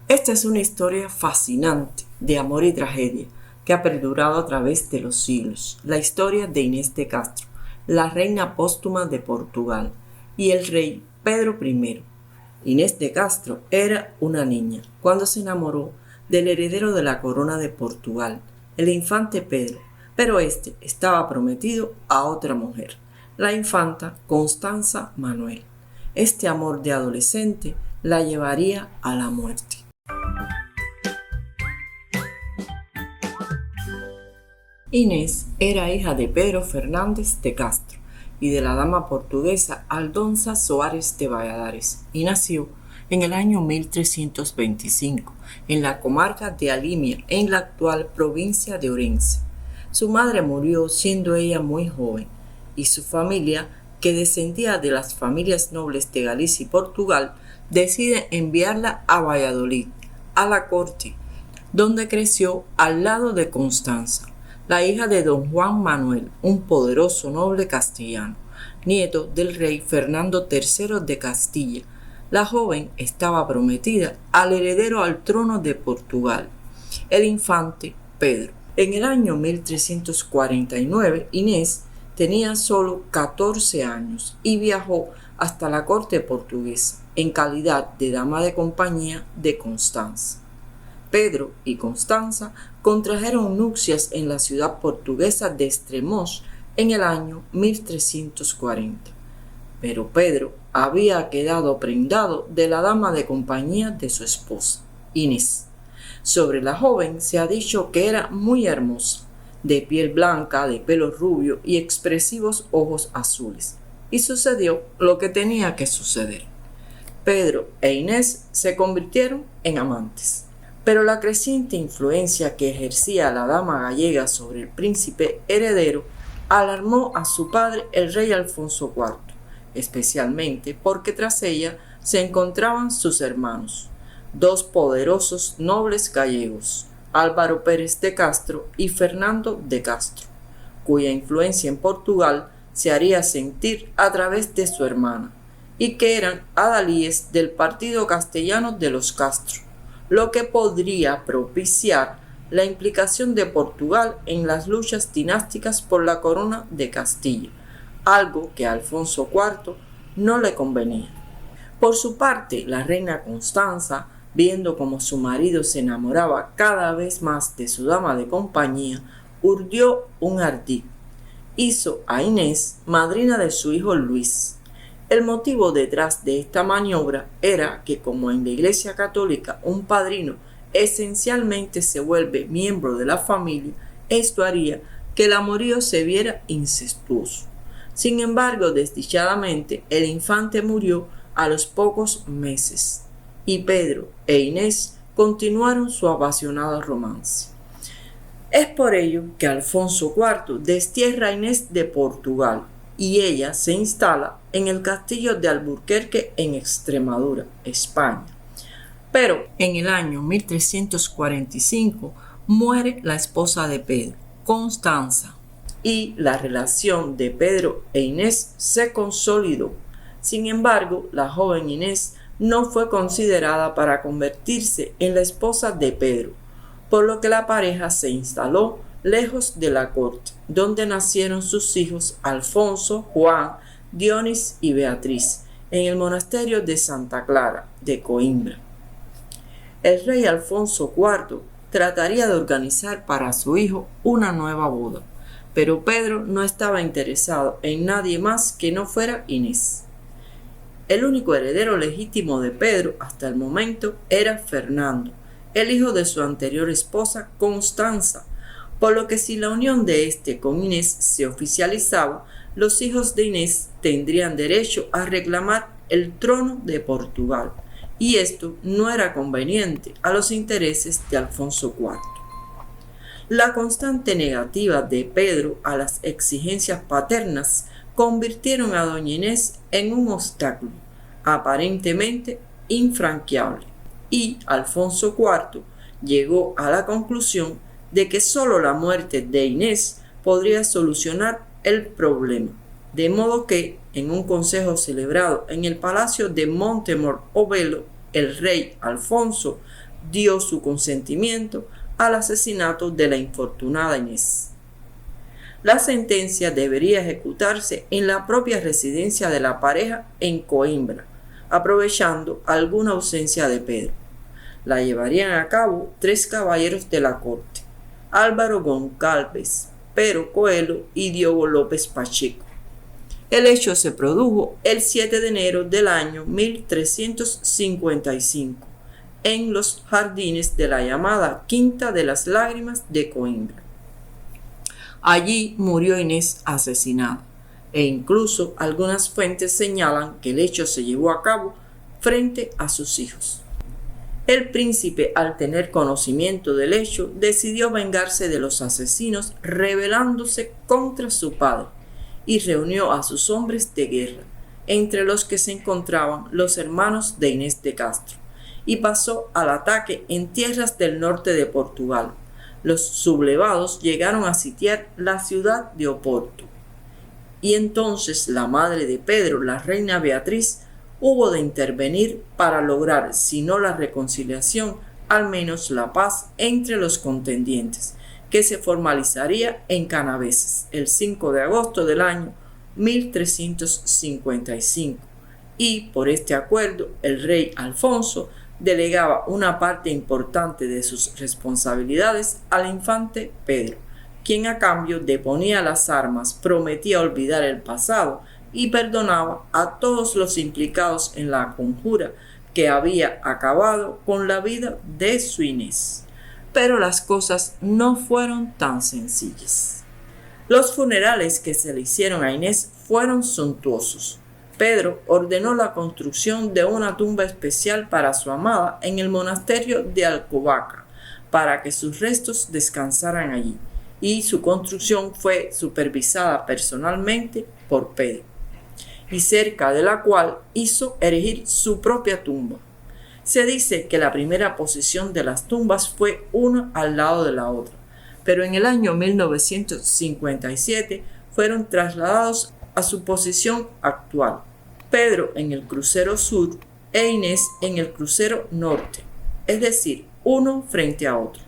Esta es una historia fascinante de amor y tragedia que ha perdurado a través de los siglos. La historia de Inés de Castro, la reina póstuma de Portugal, y el rey Pedro I. Inés de Castro era una niña cuando se enamoró del heredero de la corona de Portugal, el infante Pedro, pero este estaba prometido a otra mujer, la infanta Constanza Manuel. Este amor de adolescente la llevaría a la muerte. Inés era hija de Pedro Fernández de Castro y de la dama portuguesa Aldonza Soares de Valladares, y nació en el año 1325 en la comarca de Alimia, en la actual provincia de Orense. Su madre murió siendo ella muy joven, y su familia, que descendía de las familias nobles de Galicia y Portugal, decide enviarla a Valladolid, a la corte, donde creció al lado de Constanza, la hija de don Juan Manuel, un poderoso noble castellano, nieto del rey Fernando III de Castilla. La joven estaba prometida al heredero al trono de Portugal, el infante Pedro. En el año 1349, Inés tenía solo 14 años y viajó hasta la corte portuguesa en calidad de dama de compañía de Constanza. Pedro y Constanza contrajeron nupcias en la ciudad portuguesa de Estremoz en el año 1340. Pero Pedro había quedado prendado de la dama de compañía de su esposa, Inés. Sobre la joven se ha dicho que era muy hermosa, de piel blanca, de pelo rubio y expresivos ojos azules. Y sucedió lo que tenía que suceder. Pedro e Inés se convirtieron en amantes. Pero la creciente influencia que ejercía la dama gallega sobre el príncipe heredero alarmó a su padre, el rey Alfonso IV, especialmente porque tras ella se encontraban sus hermanos, dos poderosos nobles gallegos, Álvaro Pérez de Castro y Fernando de Castro, cuya influencia en Portugal se haría sentir a través de su hermana, y que eran adalíes del partido castellano de los Castro, lo que podría propiciar la implicación de Portugal en las luchas dinásticas por la corona de Castilla, algo que a Alfonso IV no le convenía. Por su parte, la reina Constanza, viendo cómo su marido se enamoraba cada vez más de su dama de compañía, urdió un ardid. Hizo a Inés madrina de su hijo Luis. El motivo detrás de esta maniobra era que, como en la Iglesia Católica un padrino esencialmente se vuelve miembro de la familia, esto haría que el amorío se viera incestuoso. Sin embargo, desdichadamente, el infante murió a los pocos meses, y Pedro e Inés continuaron su apasionado romance. Es por ello que Alfonso IV destierra a Inés de Portugal, y ella se instala en el castillo de Alburquerque en Extremadura, España. Pero en el año 1345 muere la esposa de Pedro, Constanza, y la relación de Pedro e Inés se consolidó. Sin embargo, la joven Inés no fue considerada para convertirse en la esposa de Pedro, por lo que la pareja se instaló lejos de la corte, donde nacieron sus hijos Alfonso, Juan, Dionis y Beatriz, en el monasterio de Santa Clara de Coimbra. El rey Alfonso IV trataría de organizar para su hijo una nueva boda, pero Pedro no estaba interesado en nadie más que no fuera Inés. El único heredero legítimo de Pedro hasta el momento era Fernando, el hijo de su anterior esposa Constanza, por lo que si la unión de este con Inés se oficializaba, los hijos de Inés tendrían derecho a reclamar el trono de Portugal, y esto no era conveniente a los intereses de Alfonso IV. La constante negativa de Pedro a las exigencias paternas convirtieron a doña Inés en un obstáculo aparentemente infranqueable, y Alfonso IV llegó a la conclusión de que solo la muerte de Inés podría solucionar el problema, de modo que, en un consejo celebrado en el palacio de Montemor o Velo, el rey Alfonso dio su consentimiento al asesinato de la infortunada Inés. La sentencia debería ejecutarse en la propia residencia de la pareja en Coimbra, aprovechando alguna ausencia de Pedro. La llevarían a cabo 3 caballeros de la corte: Álvaro Goncalves, Pero Coelho y Diogo López Pacheco. El hecho se produjo el 7 de enero del año 1355 en los jardines de la llamada Quinta de las Lágrimas de Coimbra. Allí murió Inés asesinada, e incluso algunas fuentes señalan que el hecho se llevó a cabo frente a sus hijos. El príncipe, al tener conocimiento del hecho, decidió vengarse de los asesinos rebelándose contra su padre y reunió a sus hombres de guerra, entre los que se encontraban los hermanos de Inés de Castro, y pasó al ataque en tierras del norte de Portugal. Los sublevados llegaron a sitiar la ciudad de Oporto. Y entonces la madre de Pedro, la reina Beatriz, hubo de intervenir para lograr, si no la reconciliación, al menos la paz entre los contendientes, que se formalizaría en Canaveses el 5 de agosto del año 1355. Y por este acuerdo el rey Alfonso delegaba una parte importante de sus responsabilidades al infante Pedro, quien a cambio deponía las armas, prometía olvidar el pasado y perdonaba a todos los implicados en la conjura que había acabado con la vida de su Inés. Pero las cosas no fueron tan sencillas. Los funerales que se le hicieron a Inés fueron suntuosos. Pedro ordenó la construcción de una tumba especial para su amada en el monasterio de Alcobaça, para que sus restos descansaran allí, y su construcción fue supervisada personalmente por Pedro, y cerca de la cual hizo erigir su propia tumba. Se dice que la primera posición de las tumbas fue una al lado de la otra, pero en el año 1957 fueron trasladados a su posición actual: Pedro en el crucero sur e Inés en el crucero norte, es decir, uno frente a otro.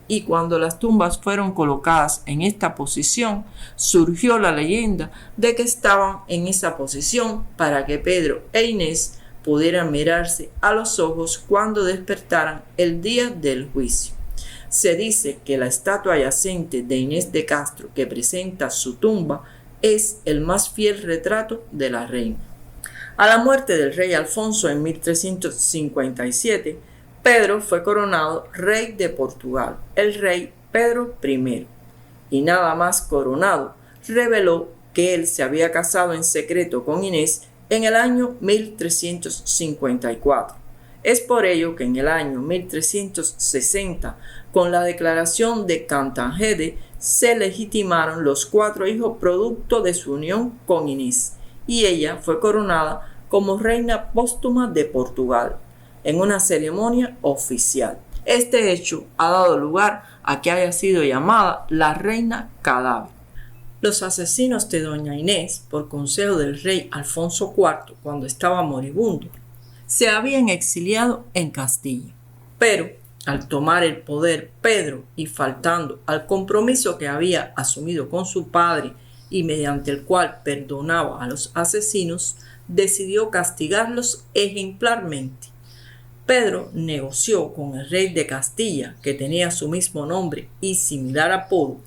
Y cuando las tumbas fueron colocadas en esta posición, surgió la leyenda de que estaban en esa posición para que Pedro e Inés pudieran mirarse a los ojos cuando despertaran el día del juicio. Se dice que la estatua yacente de Inés de Castro, que presenta su tumba, es el más fiel retrato de la reina. A la muerte del rey Alfonso en 1357, Pedro fue coronado rey de Portugal, el rey Pedro I, y nada más coronado, reveló que él se había casado en secreto con Inés en el año 1354. Es por ello que en el año 1360, con la declaración de Cantanhede, se legitimaron los 4 hijos producto de su unión con Inés, y ella fue coronada como reina póstuma de Portugal, en una ceremonia oficial. Este hecho ha dado lugar a que haya sido llamada la reina cadáver. Los asesinos de doña Inés, por consejo del rey Alfonso IV, cuando estaba moribundo, se habían exiliado en Castilla. Pero, al tomar el poder Pedro y faltando al compromiso que había asumido con su padre y mediante el cual perdonaba a los asesinos, decidió castigarlos ejemplarmente. Pedro negoció con el rey de Castilla, que tenía su mismo nombre y similar apodo,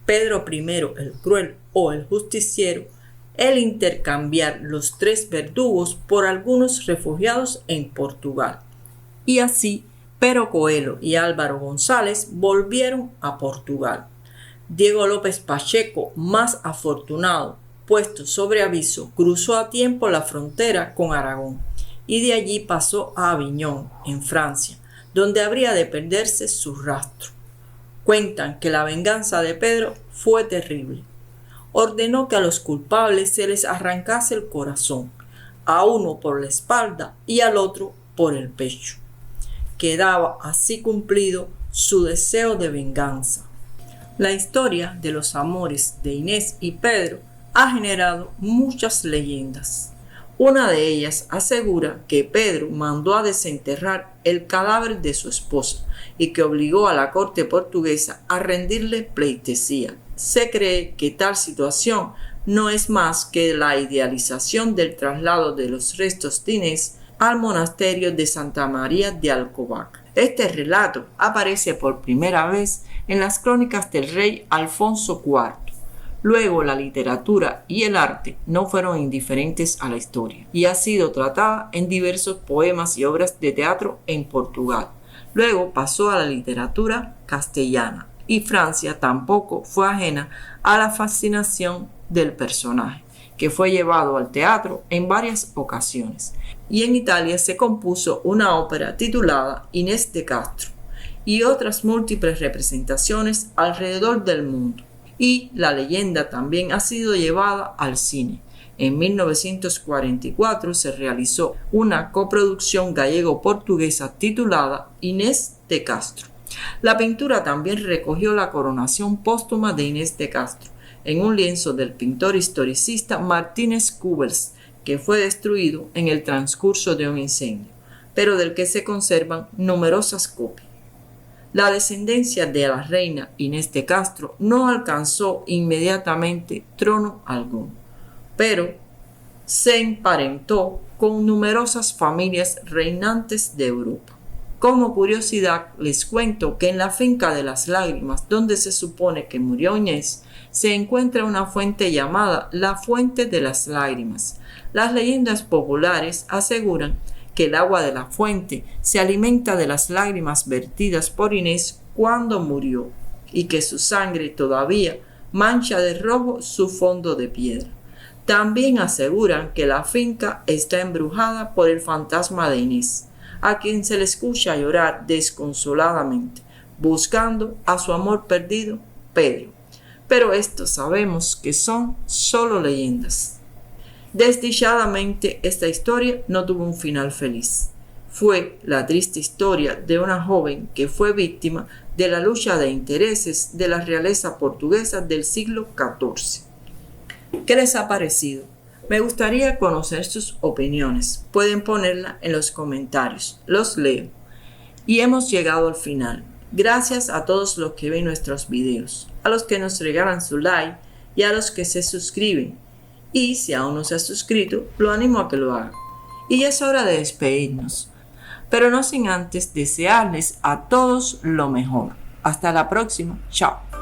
Pedro I el Cruel o el Justiciero, el intercambiar los 3 verdugos por algunos refugiados en Portugal. Y así, Pero Coelho y Álvaro González volvieron a Portugal. Diego López Pacheco, más afortunado, puesto sobre aviso, cruzó a tiempo la frontera con Aragón y de allí pasó a Aviñón, en Francia, donde habría de perderse su rastro. Cuentan que la venganza de Pedro fue terrible. Ordenó que a los culpables se les arrancase el corazón, a uno por la espalda y al otro por el pecho. Quedaba así cumplido su deseo de venganza. La historia de los amores de Inés y Pedro ha generado muchas leyendas. Una de ellas asegura que Pedro mandó a desenterrar el cadáver de su esposa y que obligó a la corte portuguesa a rendirle pleitesía. Se cree que tal situación no es más que la idealización del traslado de los restos de Inés al monasterio de Santa María de Alcobac. Este relato aparece por primera vez en las crónicas del rey Alfonso IV. Luego la literatura y el arte no fueron indiferentes a la historia y ha sido tratada en diversos poemas y obras de teatro en Portugal. Luego pasó a la literatura castellana y Francia tampoco fue ajena a la fascinación del personaje, que fue llevado al teatro en varias ocasiones. Y en Italia se compuso una ópera titulada Inés de Castro y otras múltiples representaciones alrededor del mundo. Y la leyenda también ha sido llevada al cine. En 1944 se realizó una coproducción gallego-portuguesa titulada Inés de Castro. La pintura también recogió la coronación póstuma de Inés de Castro en un lienzo del pintor historicista Martínez Cubers, que fue destruido en el transcurso de un incendio, pero del que se conservan numerosas copias. La descendencia de la reina Inés de Castro no alcanzó inmediatamente trono alguno, pero se emparentó con numerosas familias reinantes de Europa. Como curiosidad, les cuento que en la finca de las Lágrimas, donde se supone que murió Inés, se encuentra una fuente llamada la Fuente de las Lágrimas. Las leyendas populares aseguran que el agua de la fuente se alimenta de las lágrimas vertidas por Inés cuando murió y que su sangre todavía mancha de rojo su fondo de piedra. También aseguran que la finca está embrujada por el fantasma de Inés, a quien se le escucha llorar desconsoladamente, buscando a su amor perdido, Pedro. Pero esto sabemos que son solo leyendas. Desdichadamente, esta historia no tuvo un final feliz. Fue la triste historia de una joven que fue víctima de la lucha de intereses de la realeza portuguesa del siglo XIV. ¿Qué les ha parecido? Me gustaría conocer sus opiniones. Pueden ponerla en los comentarios. Los leo. Y hemos llegado al final. Gracias a todos los que ven nuestros videos, a los que nos regalan su like y a los que se suscriben. Y si aún no se ha suscrito, lo animo a que lo haga. Y ya es hora de despedirnos, pero no sin antes desearles a todos lo mejor. Hasta la próxima. Chao.